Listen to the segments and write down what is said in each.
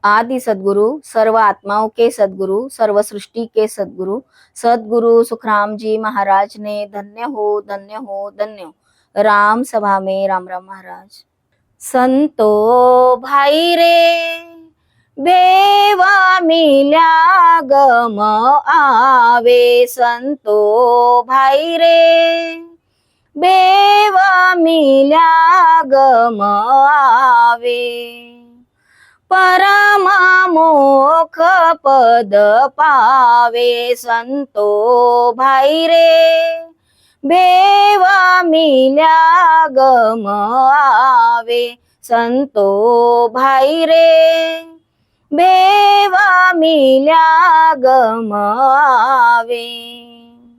आदि सद्गुरु, सर्व आत्माओं के सद्गुरु, सर्व सृष्टि के सद्गुरु, सद्गुरु सुखराम जी महाराज ने धन्य हो, धन्य हो, धन्य हो। राम सभा में राम राम महाराज। संतो भाई रे बेवा मिल्या गम आवे, संतो भाई रे बेवा मिल्या गम आवे, परमा मोख पद पावे, संतो भाई रे बेवा मिल्या गम आवे, संतो भाई रे बेवा मिल्या गम आवे।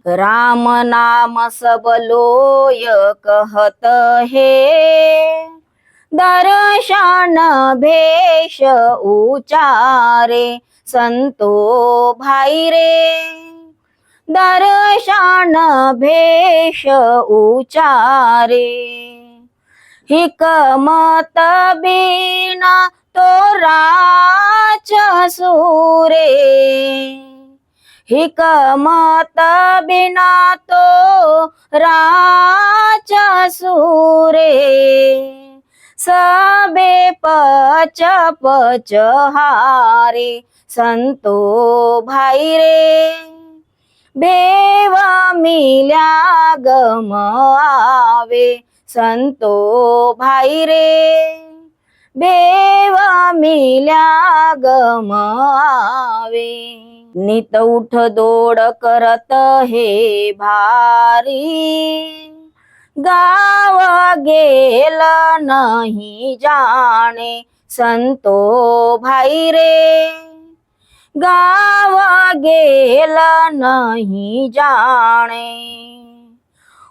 राम नाम सब लोय कहत है, दर्शन भेष उचारे, संतो भाई रे दर्शन भेष उचारे, हिकमत बिना तो राच सूरे, हिकमत बिना तो राच सूरे, सबे पच पच हारे, संतो भाई रे बेवा मिल्या गम आवे, संतो भाई रे बेवा मिल्या गम आवे। नित उठ दौड़ करत हे भारी, गाव गेल नहीं जाने, संतो भाई रे गाव गेल नहीं जाने,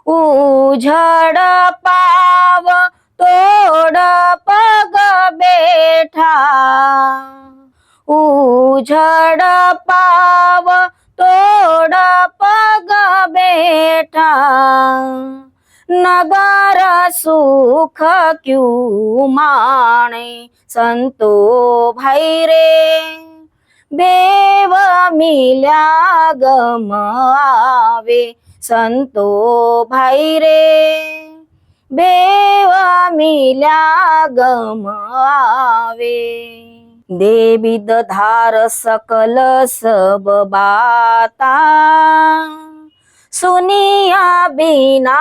उझड़ पाव तोड़ पग बैठा, उझड़ पाव तोड़ पग बैठा, नगर सुख क्यों माने, संतो भाई रे बेवा मिल्या गम आवे, संतो भाई रे बेवा मिल्या गम आवे। देविद धार सकल सब बाता, सुनिया बिना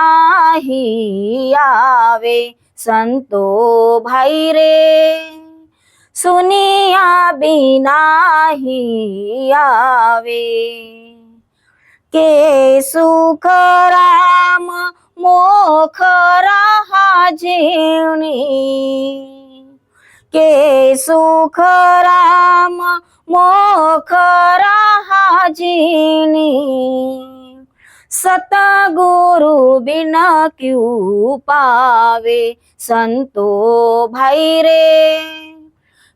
ही आवे, संतो भाई रे सुनिया बिना ही आवे। के सुख राम मोख रहा जीवनी, के सुख राम मोख रहा जीनी, सतगुरु बिना क्यों पावे, संतो भाई रे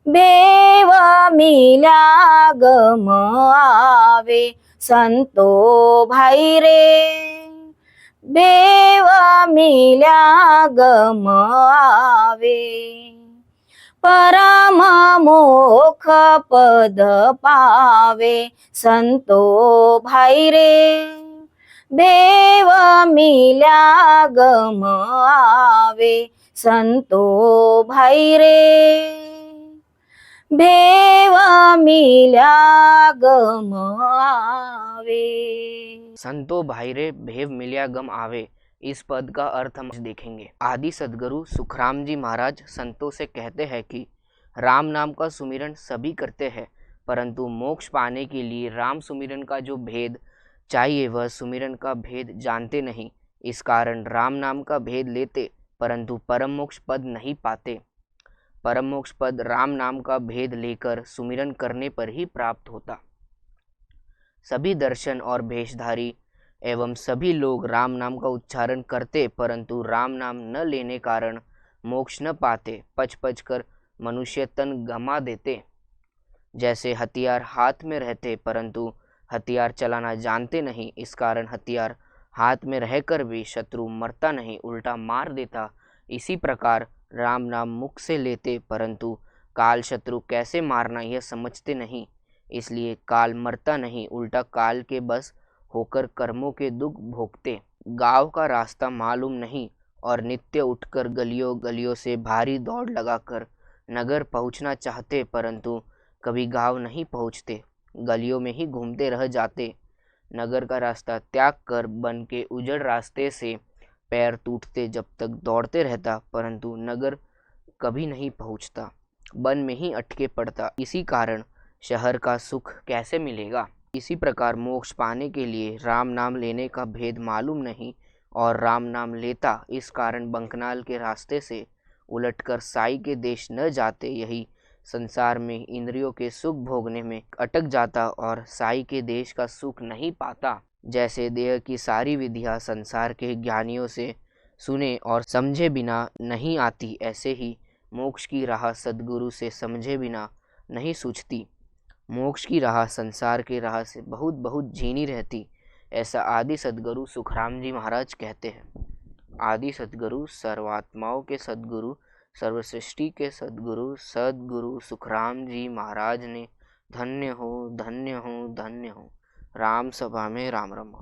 बेवा मिल्या गम आवे, संतो भाई रे बेवा मिल्या गम आवे, परम मोख पद पावे, संतो भाई रे बेवा मिल्या गम आवे, संतो भाई रे बेवा मिल्या गम आवे। संतो भाई रे भेव मिल्या गम आवे, इस पद का अर्थ हम देखेंगे। आदि सद्गुरु सुखराम जी महाराज संतों से कहते हैं कि राम नाम का सुमिरन सभी करते हैं, परंतु मोक्ष पाने के लिए राम सुमिरन का जो भेद चाहिए वह सुमिरन का भेद जानते नहीं। इस कारण राम नाम का भेद लेते परंतु परम मोक्ष पद नहीं पाते। परम मोक्ष पद राम नाम का भेद लेकर सुमिरन करने पर ही प्राप्त होता। सभी दर्शन और भेषधारी एवं सभी लोग राम नाम का उच्चारण करते परंतु राम नाम न लेने कारण मोक्ष न पाते, पच पच कर मनुष्य तन गमा देते। जैसे हथियार हाथ में रहते परंतु हथियार चलाना जानते नहीं, इस कारण हथियार हाथ में रहकर भी शत्रु मरता नहीं, उल्टा मार देता। इसी प्रकार राम नाम मुख से लेते परंतु काल शत्रु कैसे मारना यह समझते नहीं, इसलिए काल मरता नहीं, उल्टा काल के बस होकर कर्मों के दुख भोगते। गांव का रास्ता मालूम नहीं और नित्य उठकर गलियों गलियों से भारी दौड़ लगाकर नगर पहुंचना चाहते, परंतु कभी गांव नहीं पहुंचते, गलियों में ही घूमते रह जाते। नगर का रास्ता त्याग कर वन के उजड़ रास्ते से पैर टूटते जब तक दौड़ते रहता, परंतु नगर कभी नहीं पहुंचता, वन में ही अटके पड़ता। इसी कारण शहर का सुख कैसे मिलेगा। इसी प्रकार मोक्ष पाने के लिए राम नाम लेने का भेद मालूम नहीं और राम नाम लेता, इस कारण बंकनाल के रास्ते से उलटकर साई के देश न जाते, यही संसार में इंद्रियों के सुख भोगने में अटक जाता और साई के देश का सुख नहीं पाता। जैसे देह की सारी विधियां संसार के ज्ञानियों से सुने और समझे बिना नहीं आती, ऐसे ही मोक्ष की राह सद्गुरु से समझे बिना नहीं सूझती। मोक्ष की राह संसार के राह से बहुत बहुत झीनी रहती, ऐसा आदि सद्गुरु सुखराम जी महाराज कहते हैं। आदि सद्गुरु सर्वात्माओं के सद्गुरु, सर्वसृष्टि के सद्गुरु सद्गुरु सुखराम जी महाराज ने धन्य हो धन्य हो धन्य हो। राम सभा में राम राम।